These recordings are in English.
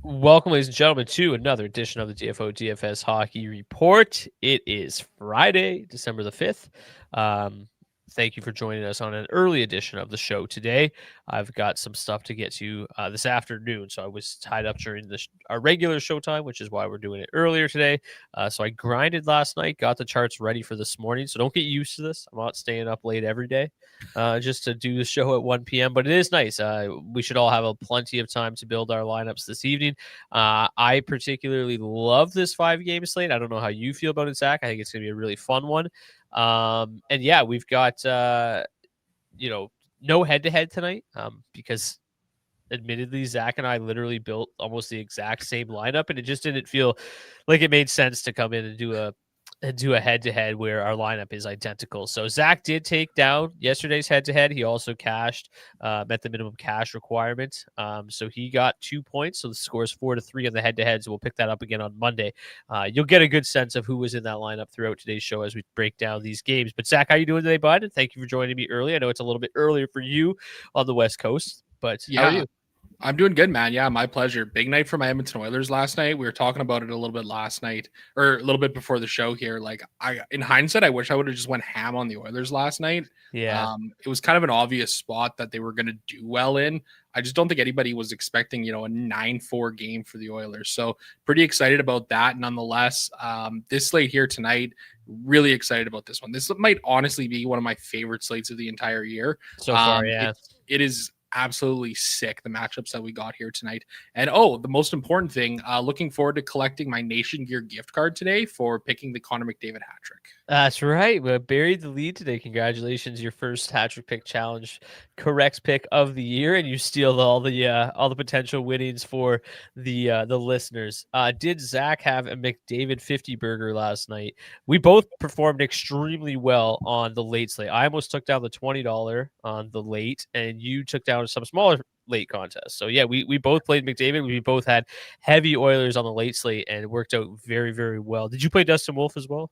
Welcome, ladies and gentlemen, to another edition of the DFS Hockey Report. It is Friday, December the 5th. Thank you for joining us on an early edition of the show today. I've got some stuff to get to this afternoon, so I was tied up during our regular show time, which is why we're doing it earlier today. So I grinded last night, got the charts ready for this morning, so don't get used to this. I'm not staying up late every day just to do the show at 1 p.m., but it is nice. We should all have plenty of time to build our lineups this evening. I particularly love this 5-game slate. I don't know how you feel about it, Zach. I think it's going to be a really fun one. And yeah, we've got, no head-to-head tonight because admittedly, Zach and I literally built almost the exact same lineup, and it just didn't feel like it made sense to come in and do a head-to-head where our lineup is identical. So Zach did take down yesterday's head-to-head. He also cashed, met the minimum cash requirement. So he got 2 points. So the score is 4-3 on the head-to-head. So we'll pick that up again on Monday. You'll get a good sense of who was in that lineup throughout today's show as we break down these games. But Zach, how you doing today, bud? Thank you for joining me early. I know it's a little bit earlier for you on the West Coast, but how are you? I'm doing good, man. Yeah, my pleasure. Big night for my Edmonton Oilers last night. We were talking about it a little bit last night, or a little bit before the show here. Like, in hindsight, I wish I would have just went ham on the Oilers last night. Yeah. It was kind of an obvious spot that they were going to do well in. I just don't think anybody was expecting, a 9-4 game for the Oilers. So pretty excited about that. Nonetheless, this slate here tonight, really excited about this one. This might honestly be one of my favorite slates of the entire year. So far, yeah. It is absolutely sick, the matchups that we got here tonight. And the most important thing, looking forward to collecting my Nation Gear gift card today for picking the Connor McDavid hat trick. That's right. We buried the lead today. Congratulations, your first hat trick pick challenge, correct pick of the year, and you steal all the potential winnings for the listeners. Did Zach have a McDavid 50 burger last night? We both performed extremely well on the late slate. I almost took down the $20 on the late, and you took down some smaller late contests. So yeah, we both played McDavid. We both had heavy Oilers on the late slate, and it worked out very, very well. Did you play Dustin Wolf as well?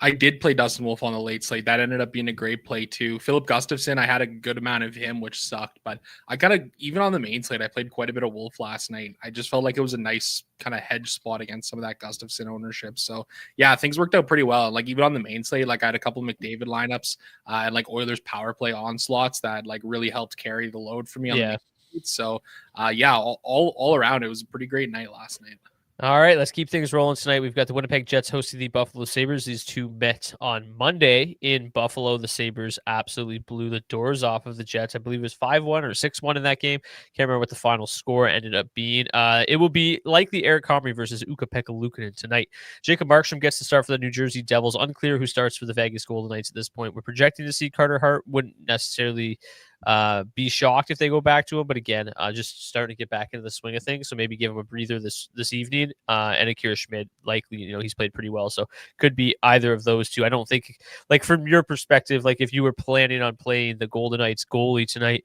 I did play Dustin Wolf on the late slate. That ended up being a great play too. Philip Gustafson, I had a good amount of him, which sucked. But I even on the main slate, I played quite a bit of Wolf last night. I just felt like it was a nice kind of hedge spot against some of that Gustafson ownership. So yeah, things worked out pretty well. Like even on the main slate, like I had a couple of McDavid lineups and like Oilers power play onslaughts that like really helped carry the load for me on the main slate. So all around, it was a pretty great night last night. All right, let's keep things rolling tonight. We've got the Winnipeg Jets hosting the Buffalo Sabres. These two met on Monday in Buffalo. The Sabres absolutely blew the doors off of the Jets. I believe it was 5-1 or 6-1 in that game. Can't remember what the final score ended up being. It will be likely Eric Comrie versus Ukko-Pekka Luukkonen tonight. Jacob Markstrom gets to start for the New Jersey Devils. Unclear who starts for the Vegas Golden Knights at this point. We're projecting to see Carter Hart. Wouldn't necessarily be shocked if they go back to him, but again, just starting to get back into the swing of things, so maybe give him a breather this evening. And Akira Schmid, likely, he's played pretty well, so could be either of those two. I don't think, like, from your perspective, like if you were planning on playing the Golden Knights goalie tonight,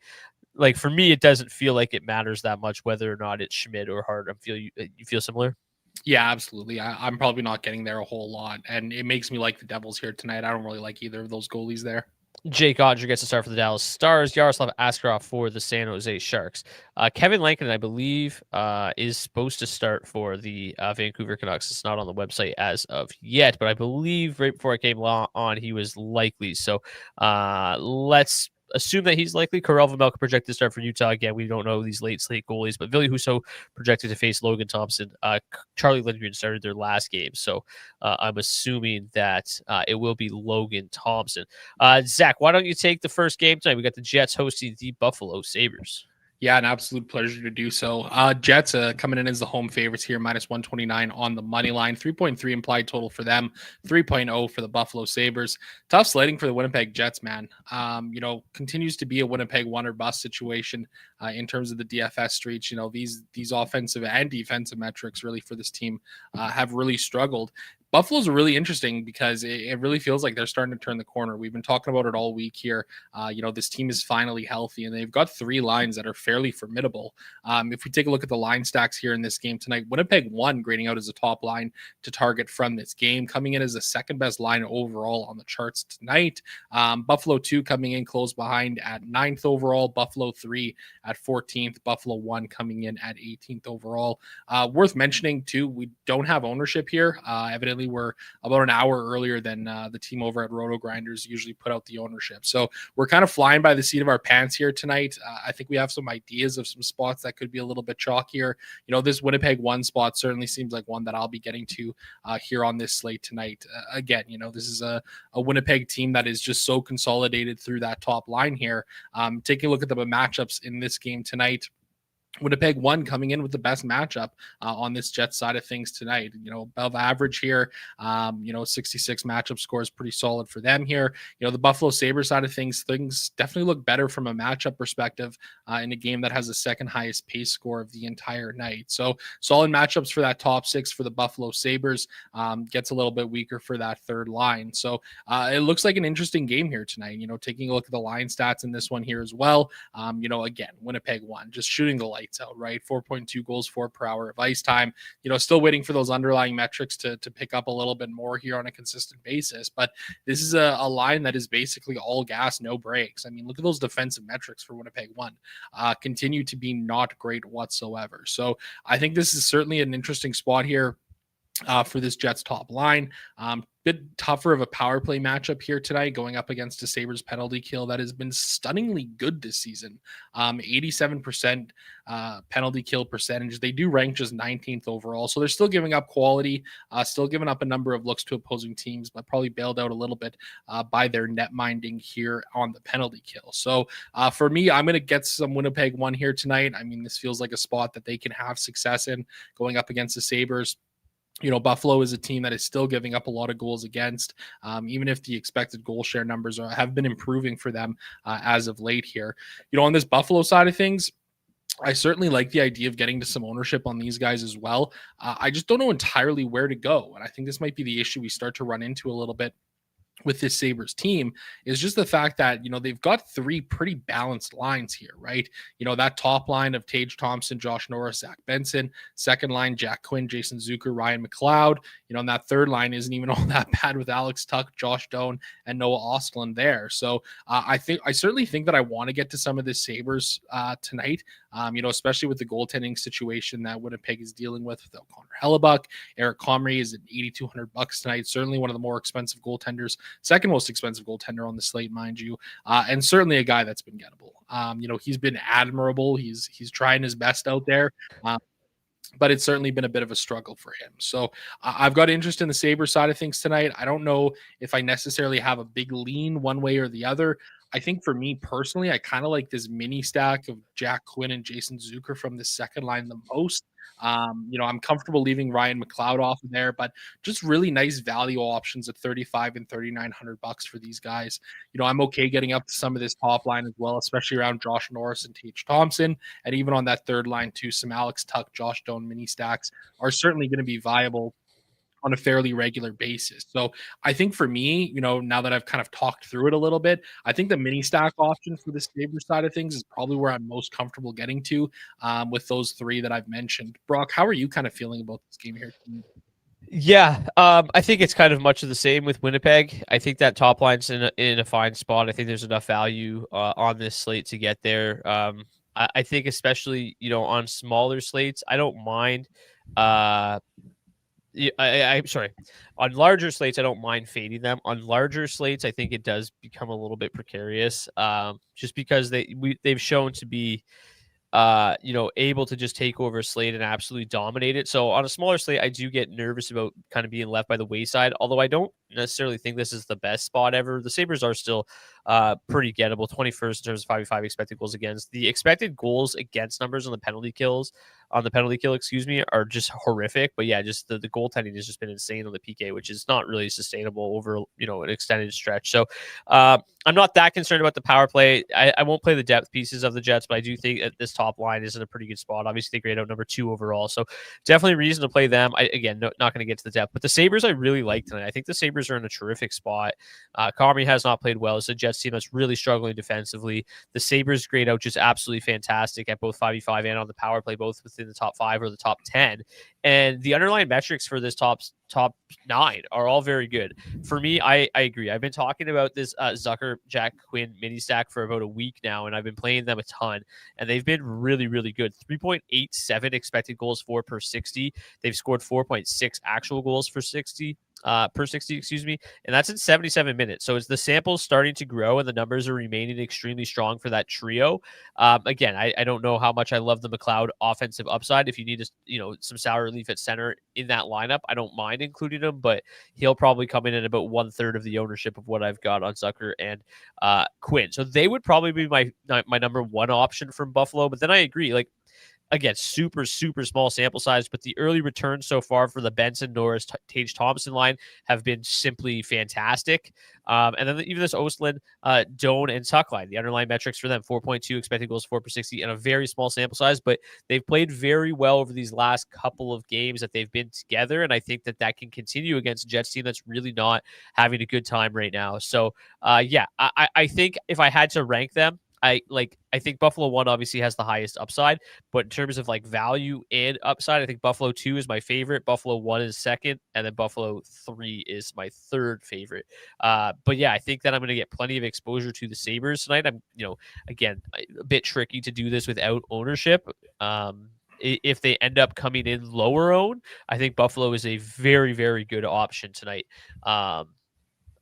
like for me, it doesn't feel like it matters that much whether or not it's Schmid or Hart. You feel similar? Yeah, absolutely. I'm probably not getting there a whole lot, and it makes me like the Devils here tonight. I don't really like either of those goalies there. Jake Oettinger gets to start for the Dallas Stars. Yaroslav Askarov for the San Jose Sharks. Kevin Lankin, I believe, is supposed to start for the Vancouver Canucks. It's not on the website as of yet, but I believe right before I came on, he was likely. So let's assume that he's likely. Karel Vejmelka projected to start for Utah. Again, we don't know these late slate goalies, but Ville Husso projected to face Logan Thompson. Charlie Lindgren started their last game, so I'm assuming that it will be Logan Thompson. Zach, why don't you take the first game tonight? We got the Jets hosting the Buffalo Sabres. Yeah, an absolute pleasure to do so. Jets coming in as the home favorites here, -129 on the money line, 3.3 implied total for them, 3.0 for the Buffalo Sabres. Tough slating for the Winnipeg Jets, man. Continues to be a Winnipeg one or bust situation in terms of the DFS streets. These offensive and defensive metrics really for this team have really struggled. Buffalo's really interesting because it really feels like they're starting to turn the corner. We've been talking about it all week here. This team is finally healthy, and they've got three lines that are fairly formidable. If we take a look at the line stacks here in this game tonight, Winnipeg 1 grading out as a top line to target from this game, coming in as the second best line overall on the charts tonight. Buffalo 2 coming in close behind at 9th overall, Buffalo 3 at 14th, Buffalo 1 coming in at 18th overall. Worth mentioning too, we don't have ownership here. Evidently, we're about an hour earlier than the team over at Roto Grinders usually put out the ownership. So we're kind of flying by the seat of our pants here tonight. I think we have some ideas of some spots that could be a little bit chalkier. This Winnipeg 1 spot certainly seems like one that I'll be getting to here on this slate tonight. Again, this is a Winnipeg team that is just so consolidated through that top line here. Taking a look at the matchups in this game tonight, Winnipeg 1 coming in with the best matchup on this Jets side of things tonight. Above average here. 66 matchup score is pretty solid for them here. The Buffalo Sabres side of things definitely look better from a matchup perspective in a game that has the second highest pace score of the entire night. So solid matchups for that top 6 for the Buffalo Sabres. Gets a little bit weaker for that third line. So it looks like an interesting game here tonight. Taking a look at the line stats in this one here as well. Again, Winnipeg 1 just shooting the lights out, right? 4.2 goals for per hour of ice time. Still waiting for those underlying metrics to pick up a little bit more here on a consistent basis. But this is a line that is basically all gas, no brakes. I mean, look at those defensive metrics for Winnipeg 1. Continue to be not great whatsoever. So I think this is certainly an interesting spot here for this Jets top line. Bit tougher of a power play matchup here tonight, going up against a Sabres penalty kill that has been stunningly good this season. 87% penalty kill percentage. They do rank just 19th overall, so they're still giving up quality, still giving up a number of looks to opposing teams, but probably bailed out a little bit by their net minding here on the penalty kill. So for me, I'm going to get some Winnipeg 1 here tonight. I mean, this feels like a spot that they can have success in going up against the Sabres. Buffalo is a team that is still giving up a lot of goals against, even if the expected goal share numbers have been improving for them as of late here. On this Buffalo side of things, I certainly like the idea of getting to some ownership on these guys as well. I just don't know entirely where to go. And I think this might be the issue we start to run into a little bit with this Sabres team is just the fact that, they've got three pretty balanced lines here, right? That top line of Tage Thompson, Josh Norris, Zach Benson, second line, Jack Quinn, Jason Zucker, Ryan McLeod, and that third line isn't even all that bad with Alex Tuch, Josh Doan, and Noah Ostlund there. So I certainly think that I want to get to some of the Sabres tonight, especially with the goaltending situation that Winnipeg is dealing with without Connor Hellebuck. Eric Comrie is at $8,200 tonight. Certainly one of the more expensive goaltenders, second most expensive goaltender on the slate, mind you, and certainly a guy that's been gettable. He's been admirable. He's trying his best out there. But it's certainly been a bit of a struggle for him. So I've got interest in the Sabres side of things tonight. I don't know if I necessarily have a big lean one way or the other. I think for me personally, I kind of like this mini stack of Jack Quinn and Jason Zucker from the second line the most. I'm comfortable leaving Ryan McLeod off of there, but just really nice value options at $3,500 and $3,900 for these guys. I'm okay getting up to some of this top line as well, especially around Josh Norris and Tage Thompson, and even on that third line too. Some Alex Tuch, Josh Doan mini stacks are certainly going to be viable on a fairly regular basis. So I think for me, now that I've kind of talked through it a little bit, I think the mini stack option for the Sabres side of things is probably where I'm most comfortable getting to with those three that I've mentioned. Brock, how are you kind of feeling about this game here? Yeah, I think it's kind of much of the same with Winnipeg. I think that top line's in a fine spot. I think there's enough value on this slate to get there. I think especially, on smaller slates, I don't mind I'm sorry. On larger slates, I don't mind fading them. On larger slates, I think it does become a little bit precarious, just because they've shown to be, able to just take over a slate and absolutely dominate it. So on a smaller slate, I do get nervous about kind of being left by the wayside. Although I don't necessarily think this is the best spot ever. The Sabres are still pretty gettable. 21st in terms of 5v5 expected goals against. The expected goals against numbers on the penalty kill, are just horrific. But yeah, just the goaltending has just been insane on the PK, which is not really sustainable over an extended stretch. So I'm not that concerned about the power play. I won't play the depth pieces of the Jets, but I do think that this top line is in a pretty good spot. Obviously, they grade out number 2 overall, so definitely reason to play them. Not going to get to the depth, but the Sabres I really like tonight. I think the Sabres are in a terrific spot. Comrie has not played well. It's a Jets team that's really struggling defensively. The Sabres grade out just absolutely fantastic at both 5v5 and on the power play, both within the top 5 or the top 10. And the underlying metrics for this top 9 are all very good. For me, I agree. I've been talking about this Zucker Jack Quinn mini stack for about a week now, and I've been playing them a ton, and they've been really, really good. 3.87 expected goals for per 60. They've scored 4.6 actual goals for 60. Per 60, excuse me, and that's in 77 minutes. So it's the sample's starting to grow, and the numbers are remaining extremely strong for that trio. Again, I don't know how much I love the McLeod offensive upside. If you need some sour relief at center in that lineup, I don't mind including him, but he'll probably come in at about 1/3 of the ownership of what I've got on Zucker and Quinn. So they would probably be my number 1 option from Buffalo. But then I agree, like, again, super, super small sample size, but the early returns so far for the Benson, Norris, Tage Thompson line have been simply fantastic. And then even this Ostlund, Doan, and Tuck line, the underlying metrics for them, 4.2 expected goals, 4 per 60, and a very small sample size, but they've played very well over these last couple of games that they've been together, and I think that can continue against a Jets team that's really not having a good time right now. So, I think if I had to rank them, I think Buffalo 1 obviously has the highest upside, but in terms of like value and upside, I think Buffalo 2 is my favorite, Buffalo 1 is second, and then Buffalo 3 is my third favorite. But yeah, I think that I'm going to get plenty of exposure to the Sabres tonight. I'm, again, a bit tricky to do this without ownership. If they end up coming in lower owned, I think Buffalo is a very, very good option tonight.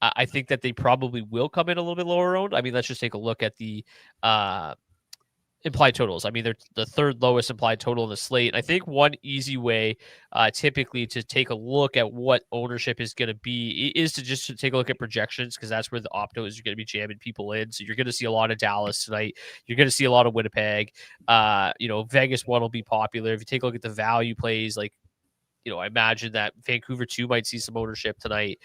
I think that they probably will come in a little bit lower owned. I mean, let's just take a look at the implied totals. I mean, they're the 3rd lowest implied total in the slate. And I think one easy way typically to take a look at what ownership is going to be is to take a look at projections, because that's where the optos are going to be jamming people in. So you're going to see a lot of Dallas tonight. You're going to see a lot of Winnipeg. Vegas 1 will be popular. If you take a look at the value plays, like, I imagine that Vancouver 2 might see some ownership tonight.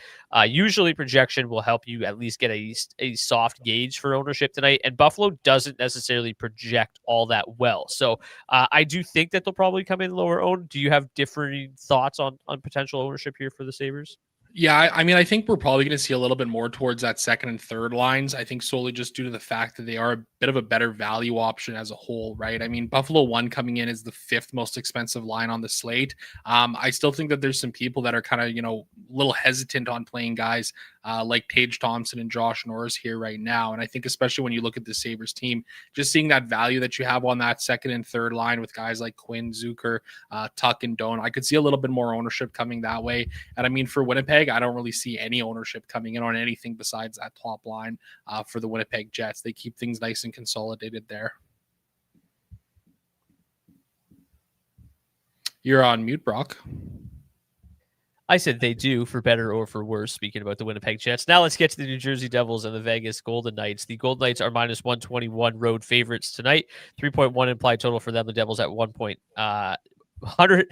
Usually projection will help you at least get a soft gauge for ownership tonight, and Buffalo doesn't necessarily project all that well. So I do think that they'll probably come in lower owned. Do you have differing thoughts on potential ownership here for the Sabres? Yeah, I mean, I think we're probably going to see a little bit more towards that second and third lines. I think solely just due to the fact that they are a bit of a better value option as a whole, right? I mean, Buffalo 1 coming in is the 5th most expensive line on the slate. I still think that there's some people that are kind of, a little hesitant on playing guys like Tage Thompson and Josh Norris here right now. And I think especially when you look at the Sabres team, just seeing that value that you have on that second and third line with guys like Quinn, Zucker, Tuck, and Doan, I could see a little bit more ownership coming that way. And I mean, for Winnipeg, I don't really see any ownership coming in on anything besides that top line for the Winnipeg Jets. They keep things nice and consolidated there. You're on mute, Brock. I said they do, for better or for worse, speaking about the Winnipeg Jets. Now let's get to the New Jersey Devils and the Vegas Golden Knights. The Golden Knights are minus 121 road favorites tonight. 3.1 implied total for them. The Devils at 100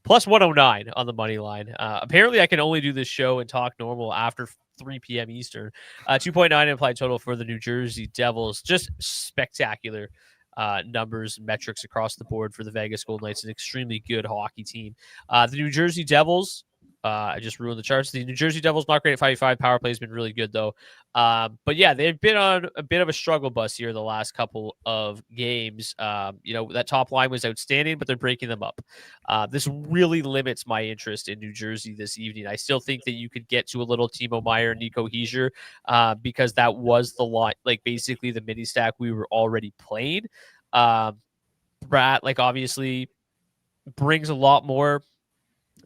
plus 109 on the money line. Apparently, I can only do this show and talk normal after 3 p.m. Eastern. 2.9 implied total for the New Jersey Devils. Just spectacular numbers and metrics across the board for the Vegas Golden Knights. An extremely good hockey team. The New Jersey Devils, I just ruined the charts. The New Jersey Devils not great at 5v5. Power play has been really good, though. But yeah, they've been on a bit of a struggle bus here the last couple of games. That top line was outstanding, but they're breaking them up. This really limits my interest in New Jersey this evening. I still think that you could get to a little Timo Meier, Nico Hischier, because that was the line, like basically the mini stack we were already playing. Brad, obviously brings a lot more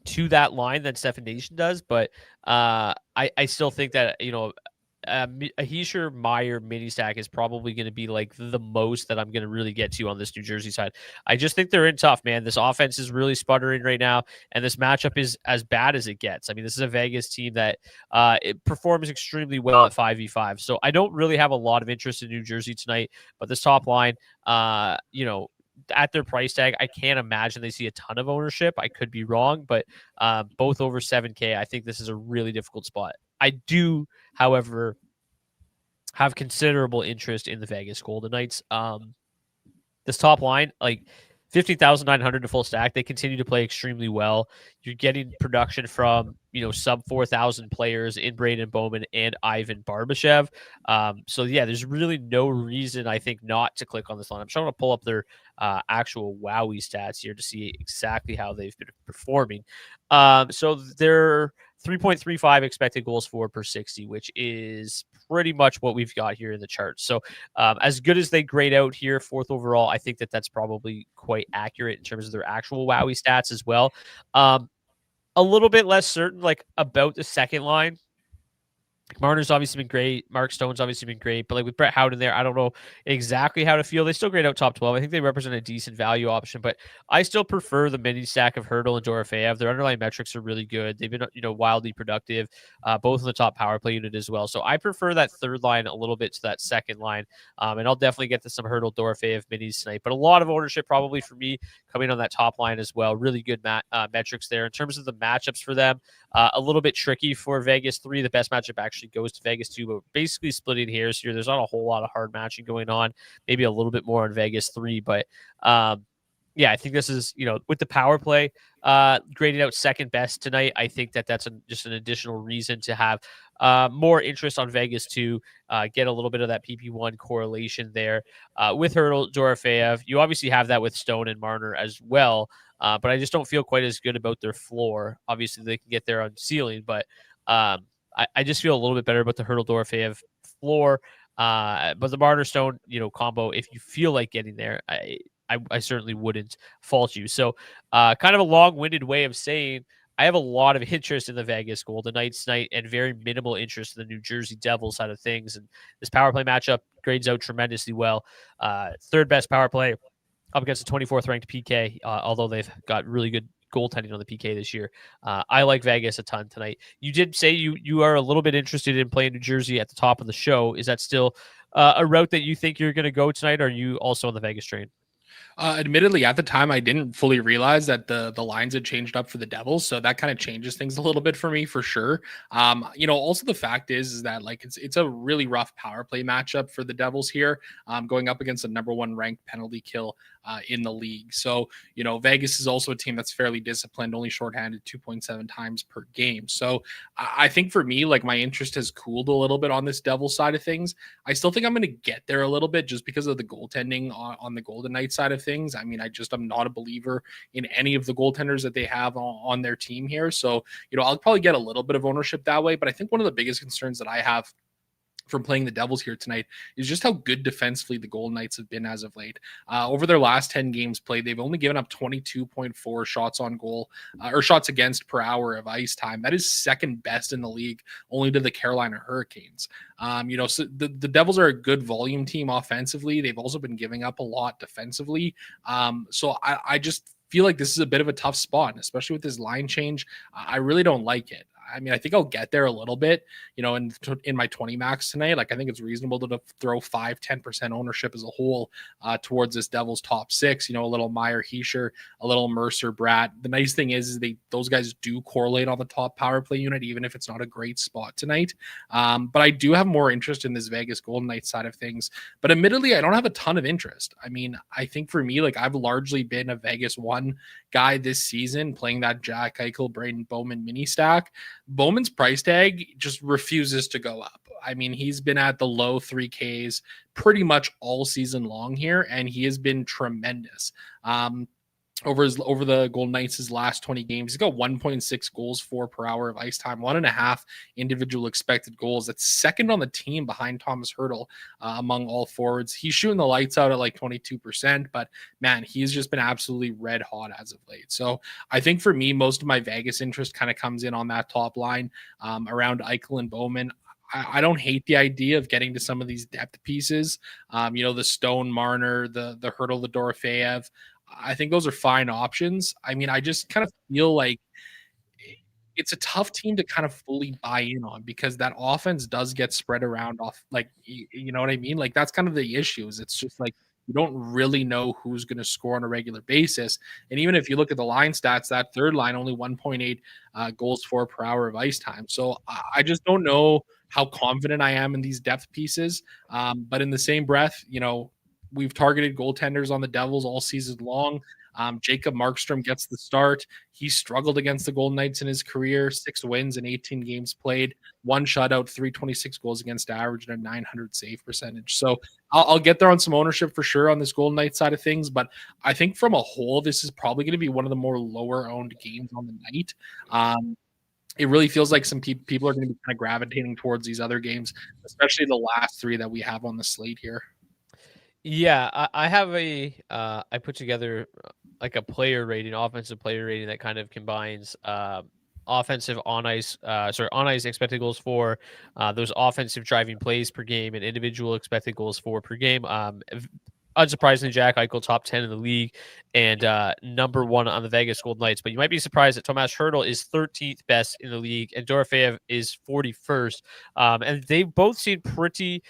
to that line than Stefan Nation does, but I still think that a Heischer Meyer mini stack is probably going to be like the most that I'm going to really get to on this New Jersey side. I just think they're in tough, man. This offense is really sputtering right now, and this matchup is as bad as it gets. I mean, this is a Vegas team that it performs extremely well at 5v5. So I don't really have a lot of interest in New Jersey tonight, but this top line, at their price tag, I can't imagine they see a ton of ownership. I could be wrong, but both over 7K, I think this is a really difficult spot. I do, however, have considerable interest in the Vegas Golden Knights. This top line, like 50,900 to full stack, they continue to play extremely well. You're getting production from, sub 4,000 players in Braden Bowman and Ivan Barbashev. So yeah, there's really no reason, I think, not to click on this line. I'm trying to pull up their actual Wowie stats here to see exactly how they've been performing. So they're 3.35 expected goals for per 60, which is pretty much what we've got here in the chart. So as good as they grade out here, fourth overall, I think that's probably quite accurate in terms of their actual Wowie stats as well. A little bit less certain, like, about the second line. Marner's obviously been great. Mark Stone's obviously been great. But like with Brett Howden there, I don't know exactly how to feel. They still grade out top 12. I think they represent a decent value option, but I still prefer the mini stack of Hurdle and Dorofeyev. Their underlying metrics are really good. They've been, wildly productive, both in the top power play unit as well. So I prefer that third line a little bit to that second line. And I'll definitely get to some Hurdle Dorofeyev minis tonight. But a lot of ownership probably for me coming on that top line as well. Really good metrics there. In terms of the matchups for them, a little bit tricky for Vegas 3. The best matchup actually goes to Vegas 2, but basically splitting hairs here. There's not a whole lot of hard matching going on. Maybe a little bit more on Vegas 3, but yeah, I think this is, with the power play graded out second best tonight. I think that's just an additional reason to have more interest on Vegas 2, get a little bit of that PP1 correlation there with Hurdle Dorofeyev. You obviously have that with Stone and Marner as well. But I just don't feel quite as good about their floor. Obviously, they can get there on ceiling, but I just feel a little bit better about the Hurdle Dorofeyev floor. But the Marner Stone, combo, if you feel like getting there, I certainly wouldn't fault you. So kind of a long-winded way of saying I have a lot of interest in the Vegas Golden Knights tonight and very minimal interest in the New Jersey Devils side of things. And this power play matchup grades out tremendously well. Third best power play up against the 24th ranked PK, although they've got really good goaltending on the PK this year. I like Vegas a ton tonight. You did say you are a little bit interested in playing New Jersey at the top of the show. Is that still a route that you think you're going to go tonight? Or are you also on the Vegas train? Admittedly, at the time, I didn't fully realize that the lines had changed up for the Devils, so that kind of changes things a little bit for me, for sure. Also the fact is that like it's a really rough power play matchup for the Devils here, going up against the number one ranked penalty kill in the league. So Vegas is also a team that's fairly disciplined, only shorthanded 2.7 times per game. So I think for me, like my interest has cooled a little bit on this Devils side of things. I still think I'm going to get there a little bit just because of the goaltending on the Golden Knights side of things. I mean, I'm not a believer in any of the goaltenders that they have on their team here. So, I'll probably get a little bit of ownership that way. But I think one of the biggest concerns that I have from playing the Devils here tonight is just how good defensively the Golden Knights have been as of late. Over their last 10 games played, they've only given up 22.4 shots on goal or shots against per hour of ice time. That is second best in the league, only to the Carolina Hurricanes. So the Devils are a good volume team offensively. They've also been giving up a lot defensively. So I just feel like this is a bit of a tough spot, especially with this line change. I really don't like it. I mean, I think I'll get there a little bit, in my 20 max tonight. Like, I think it's reasonable to throw 5-10% ownership as a whole towards this Devils top six, a little Meyer Heischer, a little Mercer Bratt. The nice thing is those guys do correlate on the top power play unit, even if it's not a great spot tonight. But I do have more interest in this Vegas Golden Knights side of things. But admittedly, I don't have a ton of interest. I mean, I think for me, like I've largely been a Vegas 1 guy this season, playing that Jack Eichel, Braden Bowman mini stack. Bowman's price tag just refuses to go up. I mean, he's been at the low 3Ks pretty much all season long here, and he has been tremendous. Over the Golden Knights' last 20 games, he's got 1.6 goals for per hour of ice time, 1.5 individual expected goals. That's second on the team behind Thomas Hurdle among all forwards. He's shooting the lights out at like 22%, but man, he's just been absolutely red hot as of late. So I think for me, most of my Vegas interest kind of comes in on that top line around Eichel and Bowman. I don't hate the idea of getting to some of these depth pieces. The Stone Marner, the Hurdle, the Dorofeev. I think those are fine options. I mean, I just kind of feel like it's a tough team to kind of fully buy in on because that offense does get spread around off like you know what I mean? Like that's kind of the issues. It's just like you don't really know who's going to score on a regular basis. And even if you look at the line stats, that third line only 1.8 goals for per hour of ice time. So I just don't know how confident I am in these depth pieces. But in the same breath, we've targeted goaltenders on the Devils all season long. Jacob Markstrom gets the start. He struggled against the Golden Knights in his career, 6 wins in 18 games played, 1 shutout, 326 goals against average, and a 900 save percentage. So I'll get there on some ownership for sure on this Golden Knights side of things. But I think from a whole, this is probably going to be one of the more lower owned games on the night. It really feels like some people are going to be kind of gravitating towards these other games, especially the last 3 that we have on the slate here. Yeah, I have I put together like a player rating, offensive player rating that kind of combines offensive on ice expected goals for, those offensive driving plays per game, and individual expected goals for per game. Unsurprisingly, Jack Eichel top 10 in the league and number 1 on the Vegas Golden Knights. But you might be surprised that Tomas Hertl is 13th best in the league and Dorofeev is 41st. And they both seen pretty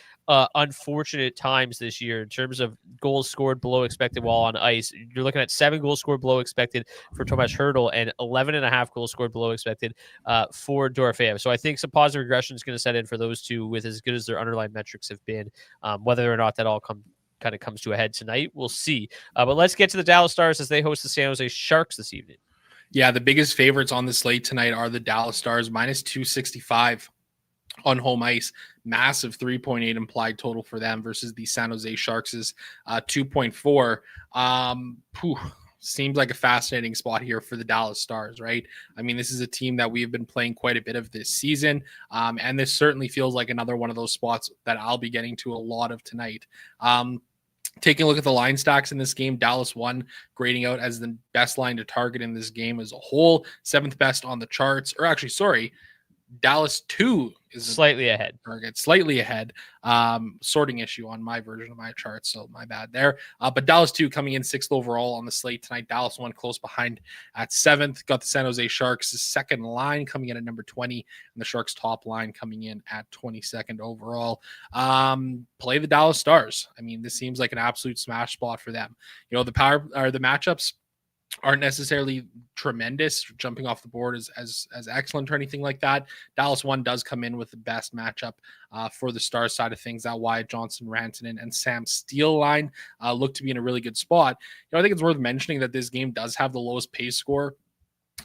unfortunate times this year in terms of goals scored below expected while on ice. You're looking at 7 goals scored below expected for Tomas Hertl and 11.5 goals scored below expected for Dorofeev. So I think some positive regression is going to set in for those two with as good as their underlying metrics have been. Whether or not that all kind of comes to a head tonight, we'll see. But let's get to the Dallas Stars as they host the San Jose Sharks this evening. Yeah, the biggest favorites on the slate tonight are the Dallas Stars, minus 265 on home ice. Massive 3.8 implied total for them versus the San Jose Sharks' 2.4. Seems like a fascinating spot here for the Dallas Stars, right? I mean, this is a team that we've been playing quite a bit of this season, and this certainly feels like another one of those spots that I'll be getting to a lot of tonight. Taking a look at the line stacks in this game, Dallas 1 grading out as the best line to target in this game as a whole, 7th best on the charts, or actually, sorry, Dallas 2 is slightly ahead. Target, slightly ahead. Sorting issue on my version of my chart, so my bad there. But Dallas 2 coming in 6th overall on the slate tonight. Dallas 1 close behind at 7th. Got the San Jose Sharks' second line coming in at number 20, and the Sharks' top line coming in at 22nd overall. Play the Dallas Stars. I mean, this seems like an absolute smash spot for them. The matchups aren't necessarily tremendous. Jumping off the board as excellent or anything like that. Dallas 1 does come in with the best matchup for the Stars side of things. That Wyatt Johnson, Rantanen, and Sam Steele line look to be in a really good spot. I think it's worth mentioning that this game does have the lowest pace score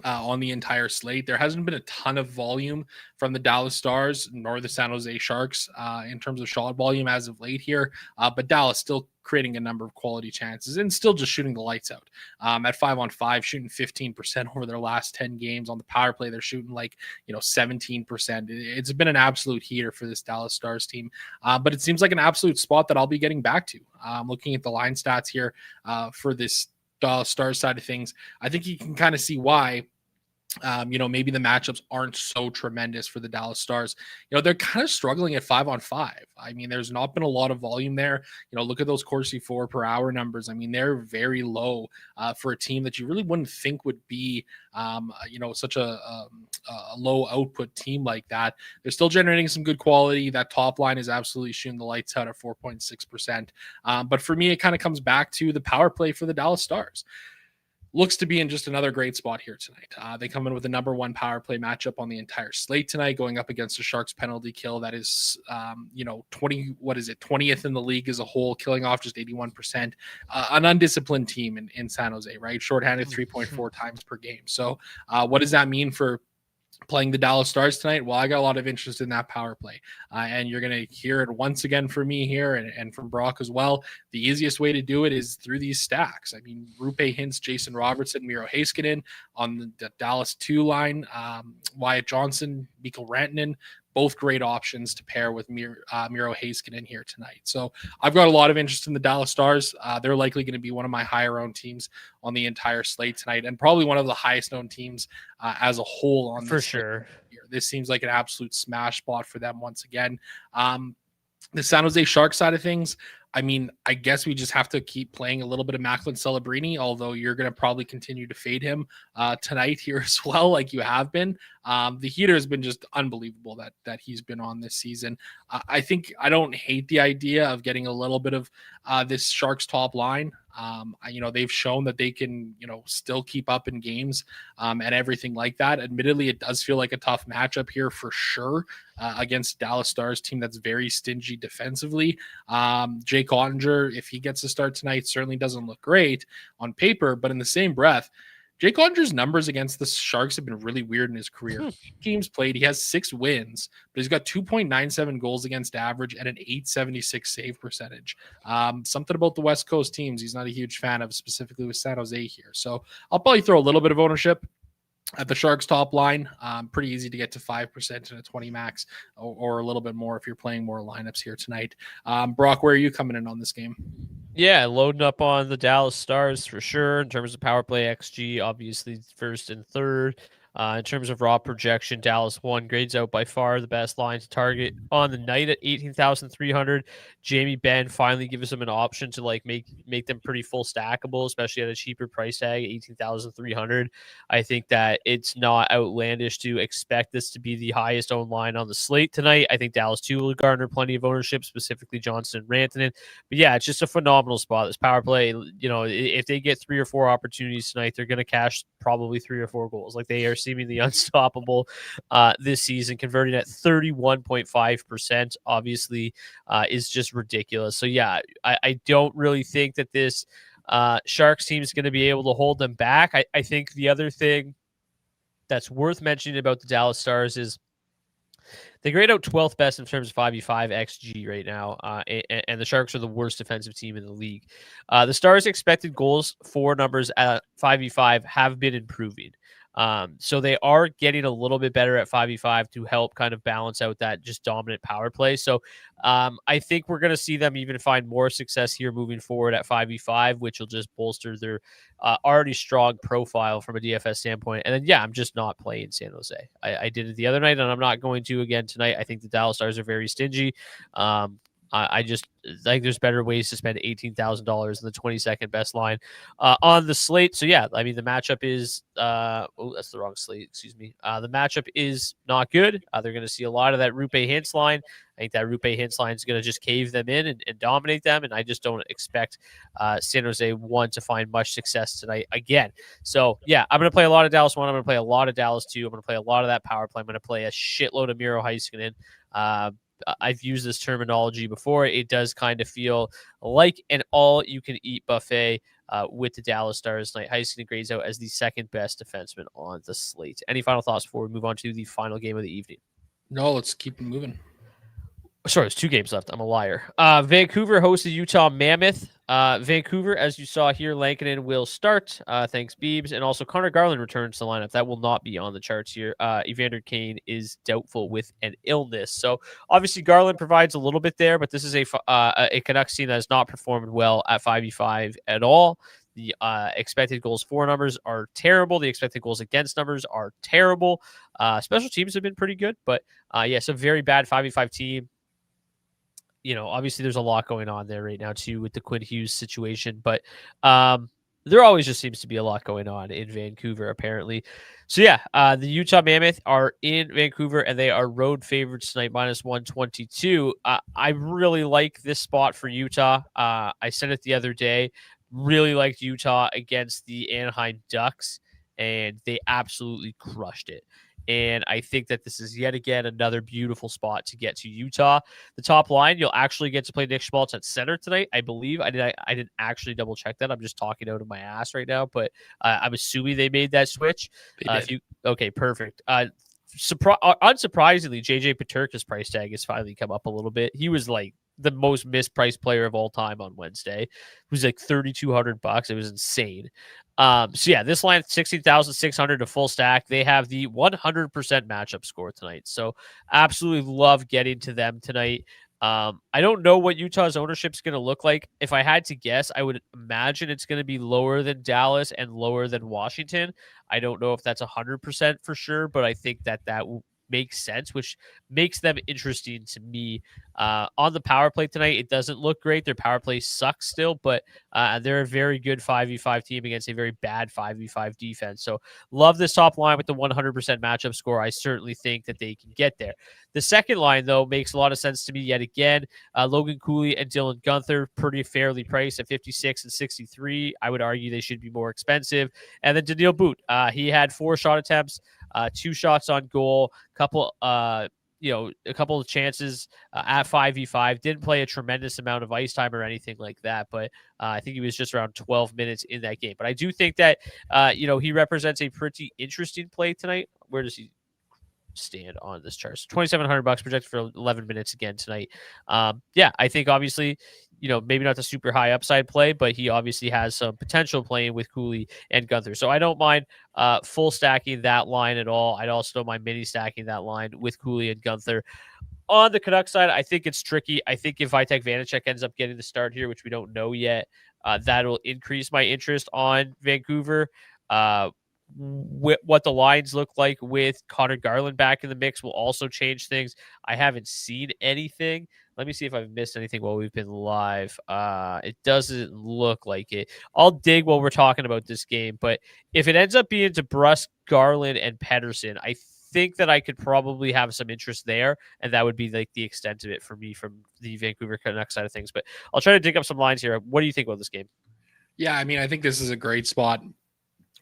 on the entire slate. There hasn't been a ton of volume from the Dallas Stars nor the San Jose Sharks in terms of shot volume as of late here, but Dallas still creating a number of quality chances and still just shooting the lights out. At 5-on-5, shooting 15% over their last 10 games. On the power play, they're shooting 17%. It's been an absolute heater for this Dallas Stars team, but it seems like an absolute spot that I'll be getting back to. Looking at the line stats here for this Dallas Stars side of things, I think you can kind of see why. Maybe the matchups aren't so tremendous for the Dallas Stars. They're kind of struggling at 5-on-5. I mean, there's not been a lot of volume there. Look at those Corsi 4 per hour numbers. I mean, they're very low for a team that you really wouldn't think would be, such a low output team like that. They're still generating some good quality. That top line is absolutely shooting the lights out at 4.6%. But for me, it kind of comes back to the power play for the Dallas Stars. Looks to be in just another great spot here tonight. They come in with the number 1 power play matchup on the entire slate tonight, going up against the Sharks penalty kill that is, 20th in the league as a whole, killing off just 81%. An undisciplined team in San Jose, right? Shorthanded 3.4 times per game. So what does that mean for playing the Dallas Stars tonight? Well, I got a lot of interest in that power play. And you're going to hear it once again from me here and from Brock as well. The easiest way to do it is through these stacks. I mean, Rupe Hintz, Jason Robertson, Miro Heiskanen on the Dallas 2 line, Wyatt Johnson, Mikko Rantanen, both great options to pair with Miro Heiskanen here tonight. So I've got a lot of interest in the Dallas Stars. They're likely going to be one of my higher owned teams on the entire slate tonight, and probably one of the highest owned teams as a whole on for sure. this seems like an absolute smash spot for them once again. The San Jose Sharks side of things, I mean, I guess we just have to keep playing a little bit of Macklin Celebrini, although you're going to probably continue to fade him tonight here as well, like you have been. The heater has been just unbelievable that he's been on this season. I think I don't hate the idea of getting a little bit of this Sharks top line. They've shown that they can, still keep up in games and everything like that. Admittedly, it does feel like a tough matchup here for sure against Dallas Stars team that's very stingy defensively. Jake Ottinger, if he gets a start tonight, certainly doesn't look great on paper, but in the same breath, Jake Ottinger's numbers against the Sharks have been really weird in his career. Games played, he has 6 wins, but he's got 2.97 goals against average and an 876 save percentage. Something about the West Coast teams he's not a huge fan of, specifically with San Jose here. So I'll probably throw a little bit of ownership at the Sharks top line. Pretty easy to get to 5% in a 20 max or a little bit more if you're playing more lineups here tonight. Brock, where are you coming in on this game? Yeah, loading up on the Dallas Stars for sure. In terms of power play XG, obviously first and third. In terms of raw projection, Dallas 1 grades out by far the best line to target on the night at 18,300. Jamie Benn finally gives them an option to make them pretty full stackable, especially at a cheaper price tag, 18,300. I think that it's not outlandish to expect this to be the highest owned line on the slate tonight. I think Dallas 2 will garner plenty of ownership, specifically Johnson and Rantanen. But yeah, it's just a phenomenal spot. This power play, if they get 3 or 4 opportunities tonight, they're going to cash probably 3 or 4 goals. Like, they are seemingly unstoppable this season, converting at 31.5%, obviously, is just ridiculous. So yeah, I don't really think that this Sharks team is going to be able to hold them back. I think the other thing that's worth mentioning about the Dallas Stars is they grade out 12th best in terms of 5v5 XG right now, and the Sharks are the worst defensive team in the league. The Stars' expected goals for numbers at 5v5 have been improving. So they are getting a little bit better at 5v5 to help kind of balance out that just dominant power play. So I think we're going to see them even find more success here moving forward at 5v5, which will just bolster their already strong profile from a DFS standpoint. And then, yeah, I'm just not playing San Jose. I did it the other night, and I'm not going to again tonight. I think the Dallas Stars are very stingy. I just think there's better ways to spend $18,000 in the 22nd best line on the slate. So yeah, I mean, the matchup is that's the wrong slate. Excuse me. The matchup is not good. They're going to see a lot of that Rupe Hintz line. I think that Rupe Hintz line is going to just cave them in and dominate them. And I just don't expect San Jose 1 to find much success tonight again. So yeah, I'm going to play a lot of Dallas 1. I'm going to play a lot of Dallas 2. I'm going to play a lot of that power play. I'm going to play a shitload of Miro Heiskanen. I've used this terminology before. It does kind of feel like an all-you-can-eat buffet with the Dallas Stars tonight. Heiskanen grades out as the second best defenseman on the slate. Any final thoughts before we move on to the final game of the evening? No, let's keep moving. Sorry, there's 2 games left. I'm a liar. Vancouver hosted Utah Mammoth. Vancouver, as you saw here, Lankinen will start. Thanks, Beebs. And also Connor Garland returns to the lineup. That will not be on the charts here. Evander Kane is doubtful with an illness. So obviously Garland provides a little bit there, but this is a Canucks team that has not performed well at 5v5 at all. The expected goals for numbers are terrible. The expected goals against numbers are terrible. Special teams have been pretty good, but it's a very bad 5v5 team. Obviously there's a lot going on there right now too with the Quinn Hughes situation, but there always just seems to be a lot going on in Vancouver apparently. So yeah, the Utah Mammoth are in Vancouver and they are road favorites tonight, -122. I really like this spot for Utah. I said it the other day, really liked Utah against the Anaheim Ducks, and they absolutely crushed it. And I think that this is yet again another beautiful spot to get to Utah. The top line, you'll actually get to play Nick Schmaltz at center tonight, I believe. I didn't actually double check that. I'm just talking out of my ass right now, but I'm assuming they made that switch. Okay, perfect. Unsurprisingly, JJ Peterka's price tag has finally come up a little bit. He was like the most mispriced player of all time on Wednesday. It was like $3,200. It was insane. So yeah, this line 16,600 to full stack. They have the 100% matchup score tonight. So absolutely love getting to them tonight. I don't know what Utah's ownership is going to look like. If I had to guess, I would imagine it's going to be lower than Dallas and lower than Washington. I don't know if that's 100% for sure, but I think that makes sense, which makes them interesting to me. On the power play tonight, it doesn't look great. Their power play sucks still, but they're a very good 5v5 team against a very bad 5v5 defense. So love this top line with the 100% matchup score. I certainly think that they can get there. The second line, though, makes a lot of sense to me yet again. Logan Cooley and Dylan Guenther, pretty fairly priced at 56 and 63. I would argue they should be more expensive. And then Daniil Boot, he had 4 shot attempts, 2 shots on goal, a couple of chances at 5v5. Didn't play a tremendous amount of ice time or anything like that, but I think he was just around 12 minutes in that game. But I do think that, he represents a pretty interesting play tonight. Where does he stand on this chart? So $2,700 projected for 11 minutes again tonight. I think obviously, maybe not the super high upside play, but he obviously has some potential playing with Cooley and Guenther. So I don't mind full stacking that line at all. I'd also don't mind mini stacking that line with Cooley and Guenther. On the Canucks side, I think it's tricky. I think if Vitek Vanacek ends up getting the start here, which we don't know yet, that'll increase my interest on Vancouver. What the lines look like with Connor Garland back in the mix will also change things. I haven't seen anything. Let me see if I've missed anything while we've been live. It doesn't look like it. I'll dig while we're talking about this game, but if it ends up being DeBrusk, Garland, and Pettersson, I think that I could probably have some interest there, and that would be like the extent of it for me from the Vancouver Canucks side of things. But I'll try to dig up some lines here. What do you think about this game? Yeah, I mean, I think this is a great spot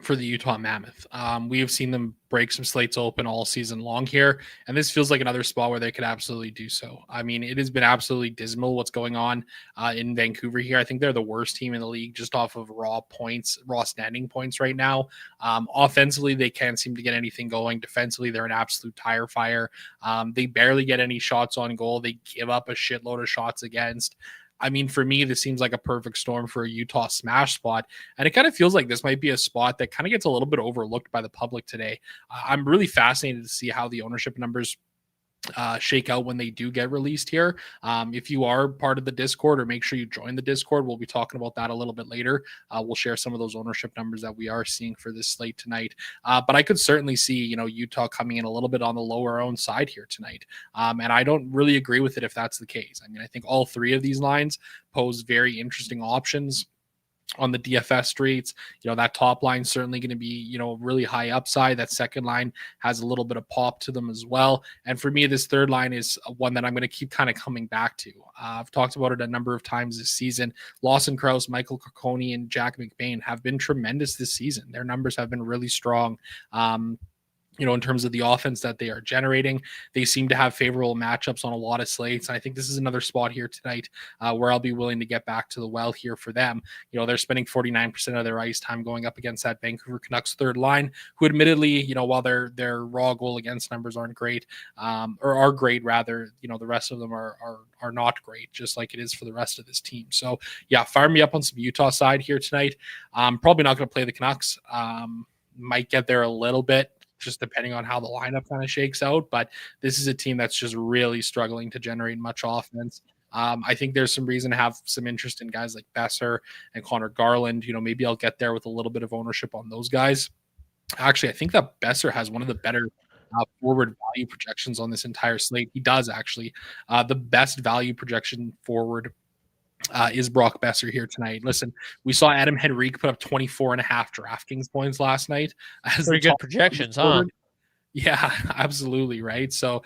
for the Utah Mammoth. We have seen them break some slates open all season long here, and this feels like another spot where they could absolutely do so. I mean, it has been absolutely dismal what's going on in Vancouver here. I think they're the worst team in the league just off of raw standing points right now. Offensively, they can't seem to get anything going. Defensively, they're an absolute tire fire. They barely get any shots on goal. They give up a shitload of shots against. I mean, for me, this seems like a perfect storm for a Utah smash spot. And it kind of feels like this might be a spot that kind of gets a little bit overlooked by the public today. I'm really fascinated to see how the ownership numbers shake out when they do get released here. If you are part of the Discord, or make sure you join the Discord, we'll be talking about that a little bit later. We'll share some of those ownership numbers that we are seeing for this slate tonight. But I could certainly see, Utah coming in a little bit on the lower owned side here tonight. And I don't really agree with it if that's the case. I mean, I think all 3 of these lines pose very interesting options on the DFS streets. That top line certainly going to be, really high upside. That second line has a little bit of pop to them as well. And for me, this third line is one that I'm going to keep kind of coming back to. I've talked about it a number of times this season. Lawson Krause, Michael Kokkoni, and Jack McBain have been tremendous this season. Their numbers have been really strong. In terms of the offense that they are generating. They seem to have favorable matchups on a lot of slates. And I think this is another spot here tonight where I'll be willing to get back to the well here for them. They're spending 49% of their ice time going up against that Vancouver Canucks third line, who admittedly, while their raw goal against numbers aren't great, or are great rather, the rest of them are not great, just like it is for the rest of this team. So yeah, fire me up on some Utah side here tonight. I'm probably not going to play the Canucks. Might get there a little bit, just depending on how the lineup kind of shakes out. But this is a team that's just really struggling to generate much offense. I think there's some reason to have some interest in guys like Besser and Connor Garland. Maybe I'll get there with a little bit of ownership on those guys. Actually, I think that Besser has one of the better forward value projections on this entire slate. He does actually. The best value projection forward is Brock Besser here tonight. Listen, we saw Adam Henrique put up 24.5 DraftKings points last night. Pretty good projections, huh? Yeah, absolutely. Right. So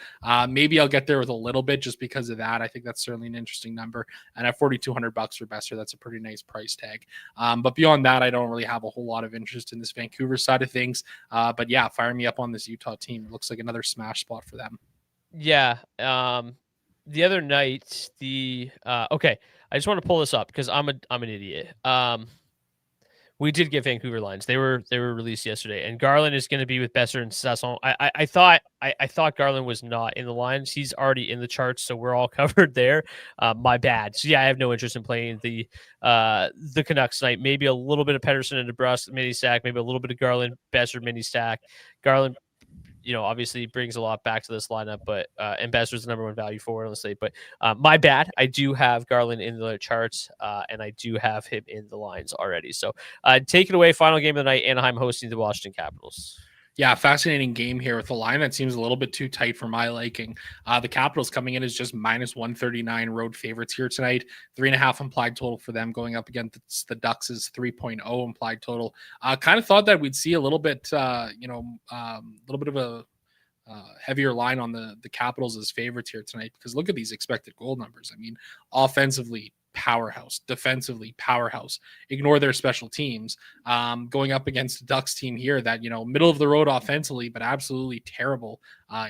maybe I'll get there with a little bit just because of that. I think that's certainly an interesting number. And at $4,200 for Besser, that's a pretty nice price tag. But beyond that, I don't really have a whole lot of interest in this Vancouver side of things. But yeah, fire me up on this Utah team. It looks like another smash spot for them. Yeah. The other night, okay, I just want to pull this up because I'm an idiot. We did get Vancouver lines. They were released yesterday, and Garland is going to be with Besser and Sasson. I thought Garland was not in the lines. He's already in the charts, so we're all covered there. My bad. So yeah, I have no interest in playing the Canucks tonight. Maybe a little bit of Pettersson and DeBrusk mini stack. Maybe a little bit of Garland, Besser mini stack. Garland, obviously brings a lot back to this lineup, but and Besser's the number 1 value forward on the slate. But my bad, I do have Garland in the charts, and I do have him in the lines already. So take it away. Final game of the night. Anaheim hosting the Washington Capitals. Yeah, fascinating game here with a line that seems a little bit too tight for my liking. The Capitals coming in as just minus 139 road favorites here tonight. 3.5 implied total for them going up against the Ducks is 3.0 implied total. Kind of thought that we'd see a little bit, a little bit of a heavier line on the Capitals as favorites here tonight because look at these expected goal numbers. I mean, offensively, powerhouse, defensively, powerhouse. Ignore their special teams. Going up against the Ducks team here that, middle of the road offensively, but absolutely terrible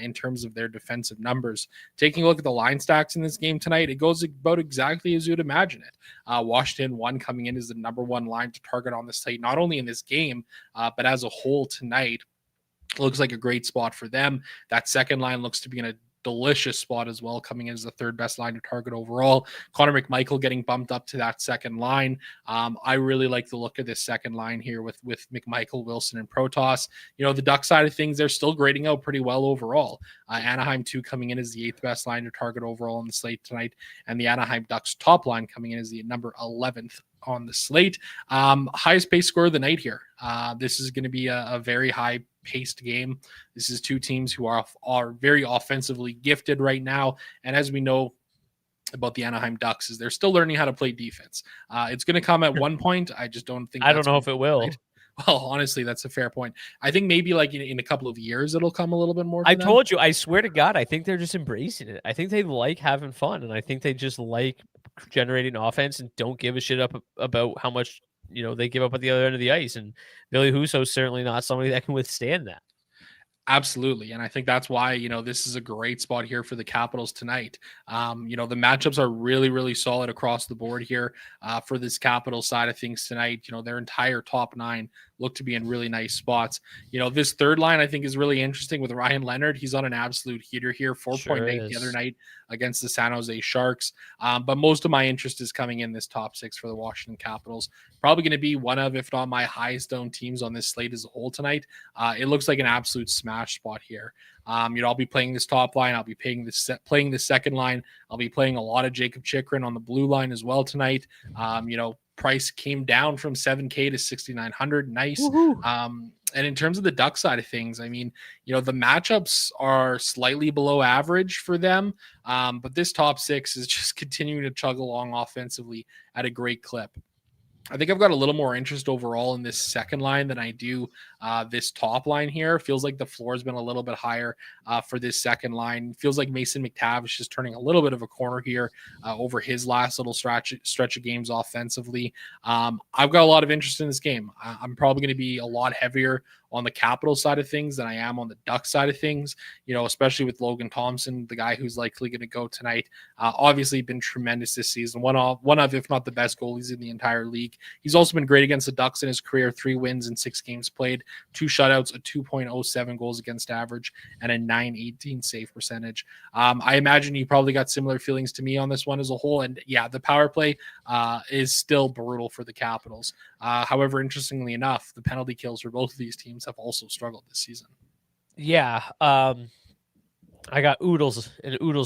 in terms of their defensive numbers. Taking a look at the line stacks in this game tonight, it goes about exactly as you'd imagine it. Washington 1 coming in as the number 1 line to target on the slate, not only in this game, but as a whole tonight. Looks like a great spot for them. That second line looks to be in a delicious spot as well, coming in as the third best line to target overall. Connor McMichael getting bumped up to that second line. I really like the look of this second line here with McMichael, Wilson, and Protas. The Duck side of things, they're still grading out pretty well overall. Anaheim 2 coming in as the 8th best line to target overall on the slate tonight, and the Anaheim Ducks top line coming in as the number 11th on the slate. Highest pace score of the night here. This is going to be a very high paced game. This is two teams who are very offensively gifted right now. And as we know about the Anaheim Ducks, is they're still learning how to play defense. It's going to come at one point. I just don't think. I don't know if it will. Right. Well, honestly, that's a fair point. I think maybe like in a couple of years, it'll come a little bit more. Told you, I swear to God, I think they're just embracing it. I think they like having fun, and I think they just like generating offense and don't give a shit about how much they give up at the other end of the ice. And Billy Husso's certainly not somebody that can withstand that. Absolutely. And I think that's why, this is a great spot here for the Capitals tonight. The matchups are really, really solid across the board here for this Capitals side of things tonight. Their entire top 9 look to be in really nice spots. This third line, I think, is really interesting with Ryan Leonard. He's on an absolute heater here, 4.8 the other night against the San Jose Sharks. But most of my interest is coming in this top 6 for the Washington Capitals. Probably going to be one of, if not my highest owned teams on this slate as a whole tonight. It looks like an absolute smash spot here. I'll be playing this top line. I'll be playing the second line. I'll be playing a lot of Jacob Chikrin on the blue line as well tonight. Price came down from $7K to $6,900. Nice. And in terms of the Duck side of things, I mean, the matchups are slightly below average for them. But this top 6 is just continuing to chug along offensively at a great clip. I think I've got a little more interest overall in this second line than I do this top line here. Feels like the floor has been a little bit higher for this second line. Feels like Mason McTavish is turning a little bit of a corner here over his last little stretch of games offensively. I've got a lot of interest in this game. I'm probably going to be a lot heavier on the Capital side of things than I am on the Duck side of things, especially with Logan Thompson, the guy who's likely going to go tonight. Obviously been tremendous this season. One of, if not the best goalies in the entire league. He's also been great against the Ducks in his career, 3 wins in 6 games played, 2 shutouts, a 2.07 goals against average, and a 918 save percentage. I imagine you probably got similar feelings to me on this one as a whole. And yeah, the power play is still brutal for the Capitals. However, interestingly enough, the penalty kills for both of these teams have also struggled this season. Yeah. I got oodles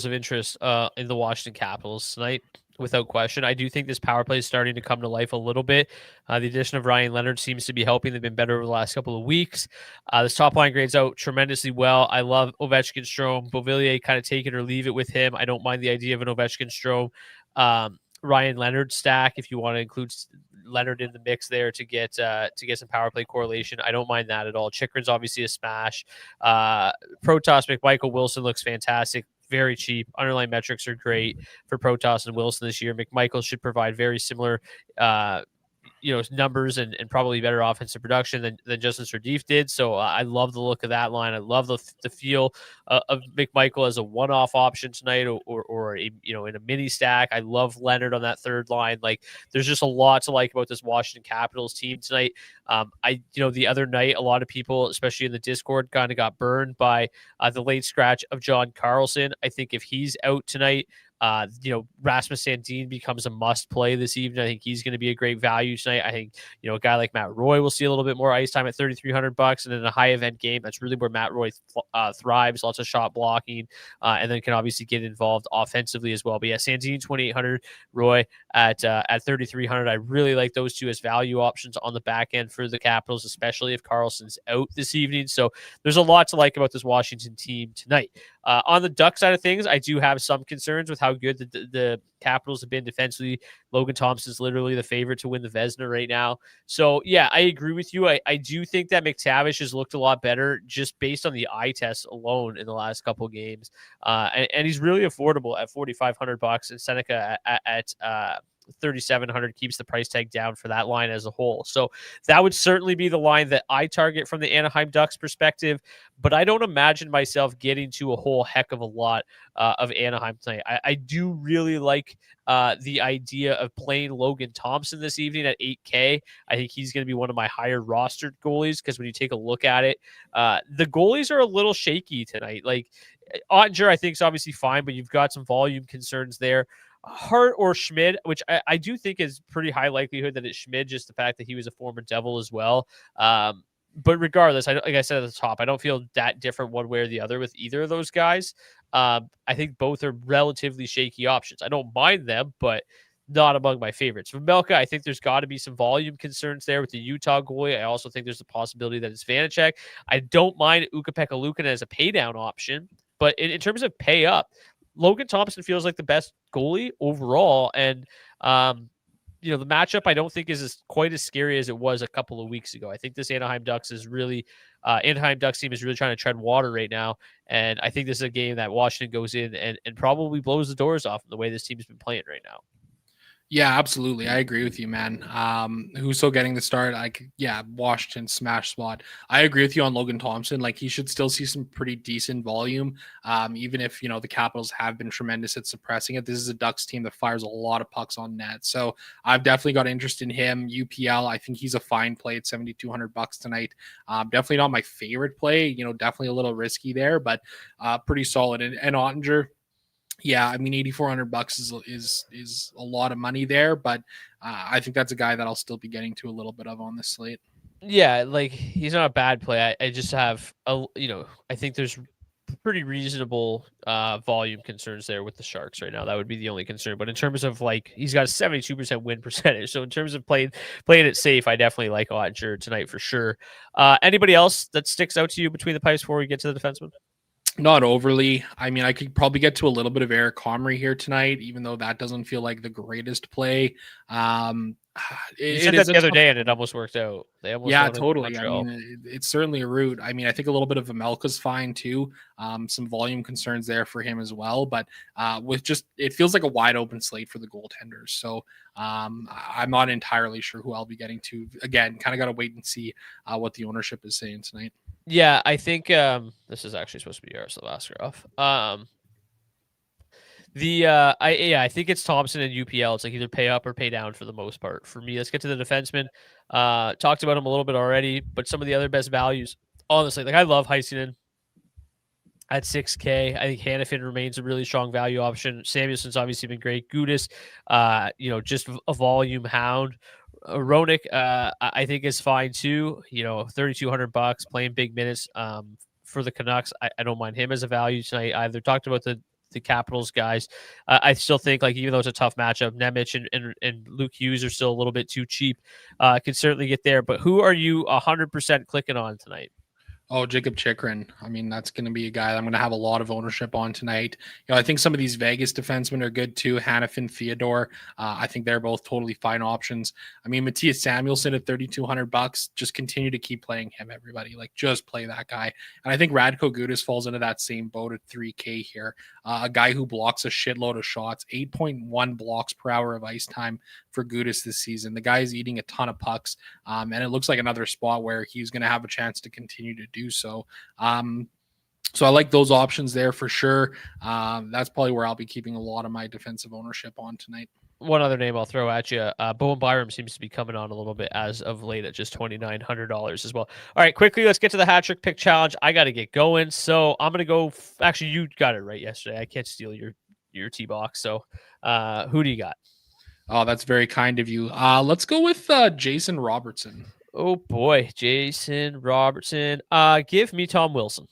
of interest in the Washington Capitals tonight, without question. I do think this power play is starting to come to life a little bit. The addition of Ryan Leonard seems to be helping. They've been better over the last couple of weeks. This top line grades out tremendously well. I love Ovechkin, Strome, Beauvillier, kind of take it or leave it with him. I don't mind the idea of an Ovechkin, Strome, Ryan Leonard stack if you want to include Leonard in the mix there to get some power play correlation. I don't mind that at all. Chikrin's obviously a smash. Protas, McMichael, Wilson looks fantastic. Very cheap. Underlying metrics are great for Protas and Wilson this year. McMichael should provide very similar numbers and probably better offensive production than Justin Sardif did. So I love the look of that line. I love the feel of McMichael as a one-off option tonight or in a mini stack. I love Leonard on that third line. Like, there's just a lot to like about this Washington Capitals team tonight. The other night, a lot of people, especially in the Discord, kind of got burned by the late scratch of John Carlson. I think if he's out tonight, Rasmus Sandin becomes a must play this evening. I think he's going to be a great value tonight. I think, a guy like Matt Roy will see a little bit more ice time at $3,300. And in a high event game, that's really where Matt Roy thrives, lots of shot blocking, and then can obviously get involved offensively as well. But yeah, Sandin 2,800, Roy at 3,300. I really like those two as value options on the back end for the Capitals, especially if Karlsson's out this evening. So there's a lot to like about this Washington team tonight. On the Duck side of things, I do have some concerns with how good the Capitals have been defensively. Logan Thompson's literally the favorite to win the Vezina right now. So, yeah, I agree with you. I do think that McTavish has looked a lot better just based on the eye test alone in the last couple of games. And he's really affordable at $4,500, and Seneca at 3,700 keeps the price tag down for that line as a whole. So that would certainly be the line that I target from the Anaheim Ducks perspective, but I don't imagine myself getting to a whole heck of a lot of Anaheim tonight. I do really like the idea of playing Logan Thompson this evening at 8K. I think he's going to be one of my higher rostered goalies because when you take a look at it, the goalies are a little shaky tonight. Like Ottinger, I think is obviously fine, but you've got some volume concerns there. Hart or Schmid, which I do think is pretty high likelihood that it's Schmid, just the fact that he was a former Devil as well. But regardless, like I said at the top, I don't feel that different one way or the other with either of those guys. I think both are relatively shaky options. I don't mind them, but not among my favorites. For Melka, I think there's got to be some volume concerns there with the Utah goalie. I also think there's a possibility that it's Vanacek. I don't mind Ukko-Pekka Luukkonen as a pay down option, but in terms of pay up, Logan Thompson feels like the best goalie overall. And, the matchup I don't think is quite as scary as it was a couple of weeks ago. I think this Anaheim Ducks team is really trying to tread water right now. And I think this is a game that Washington goes in and probably blows the doors off the way this team's been playing right now. Yeah, absolutely. I agree with you, man. Who's still getting the start? Washington smash spot. I agree with you on Logan Thompson. Like he should still see some pretty decent volume. Even if, the Capitals have been tremendous at suppressing it. This is a Ducks team that fires a lot of pucks on net. So I've definitely got interest in him. UPL, I think he's a fine play at $7,200 tonight. Definitely not my favorite play, definitely a little risky there, but pretty solid. And Ottinger, yeah, I mean, $8,400 is a lot of money there, but I think that's a guy that I'll still be getting to a little bit of on this slate. Yeah, like he's not a bad play. I just have I think there's pretty reasonable volume concerns there with the Sharks right now. That would be the only concern. But in terms of he's got a 72% win percentage. So in terms of playing it safe, I definitely like Ottinger tonight for sure. Anybody else that sticks out to you between the pipes before we get to the defenseman? Not overly. I mean, I could probably get to a little bit of Eric Comrie here tonight, even though that doesn't feel like the greatest play. You said that the other day, and it almost worked out. Yeah, totally. I mean, it's certainly a route. I mean, I think a little bit of Amelka's fine too. Some volume concerns there for him as well, but it feels like a wide open slate for the goaltenders. So I'm not entirely sure who I'll be getting to. Again, kind of got to wait and see what the ownership is saying tonight. Yeah, I think this is actually supposed to be Yaroslav Askarov. I think it's Thompson and UPL. It's like either pay up or pay down for the most part. For me, let's get to the defenseman. Talked about him a little bit already, but some of the other best values, honestly, like I love Heiskanen at 6K. I think Hanifin remains a really strong value option. Samuelson's obviously been great. Gudis, just a volume hound. Ronick, I think is fine too. $3,200 playing big minutes for the Canucks. I don't mind him as a value tonight either. Talked about the Capitals guys. I still think even though it's a tough matchup, Nemec and Luke Hughes are still a little bit too cheap. Can certainly get there. But who are you 100% clicking on tonight? Oh, Jacob Chikrin. I mean, that's going to be a guy I'm going to have a lot of ownership on tonight. I think some of these Vegas defensemen are good too. Hanifin, Theodore. I think they're both totally fine options. I mean, Matthias Samuelsson at $3,200. Just continue to keep playing him, everybody. Just play that guy. And I think Radko Gudas falls into that same boat at 3K here. A guy who blocks a shitload of shots, 8.1 blocks per hour of ice time for Gudas this season. The guy is eating a ton of pucks, and it looks like another spot where he's going to have a chance to continue to do so. So I like those options there for sure. That's probably where I'll be keeping a lot of my defensive ownership on tonight. One other name I'll throw at you. Bowen Byram seems to be coming on a little bit as of late at just $2,900 as well. All right, quickly, let's get to the hat trick pick challenge. I got to get going. So I'm going to go. Actually, you got it right yesterday. I can't steal your your tee box. So who do you got? Oh, that's very kind of you. Let's go with Jason Robertson. Oh boy, Jason Robertson. Give me Tom Wilson.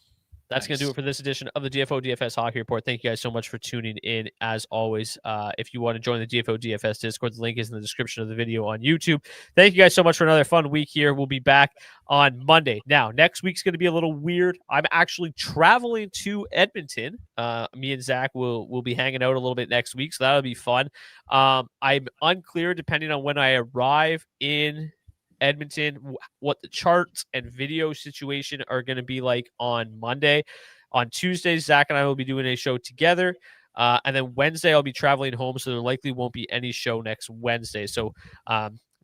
That's going to do Nice. it for this edition of the DFO DFS Hockey Report. Thank you guys so much for tuning in. As always, if you want to join the DFO DFS Discord, the link is in the description of the video on YouTube. Thank you guys so much for another fun week here. We'll be back on Monday. Now, next week's going to be a little weird. I'm actually traveling to Edmonton. Me and Zach will be hanging out a little bit next week, so that'll be fun. I'm unclear, depending on when I arrive in Edmonton, what the charts and video situation are going to be like on Monday. On Tuesday, Zach and I will be doing a show together. And then Wednesday, I'll be traveling home, so there likely won't be any show next Wednesday. So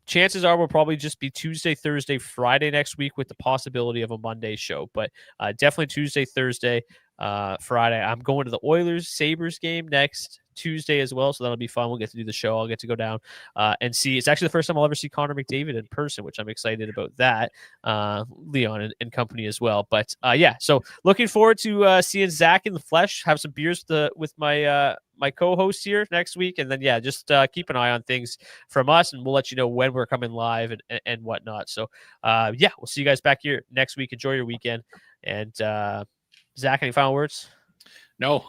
chances are we'll probably just be Tuesday, Thursday, Friday next week with the possibility of a Monday show. But definitely Tuesday, Thursday, Friday. I'm going to the Oilers-Sabres game next Tuesday as well, so that'll be fun. We'll get to do the show. I'll get to go down and see. It's actually the first time I'll ever see Connor McDavid in person, which I'm excited about that. Leon and company as well. But yeah, so looking forward to seeing Zach in the flesh, have some beers with my my co-host here next week, and then yeah, just keep an eye on things from us, and we'll let you know when we're coming live and whatnot. So yeah, we'll see you guys back here next week. Enjoy your weekend, and Zach, any final words? No.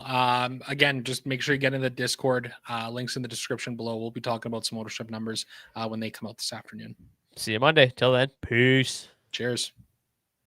Again, just make sure you get in the Discord. Links in the description below. We'll be talking about some ownership numbers when they come out this afternoon. See you Monday. Till then, peace. Cheers.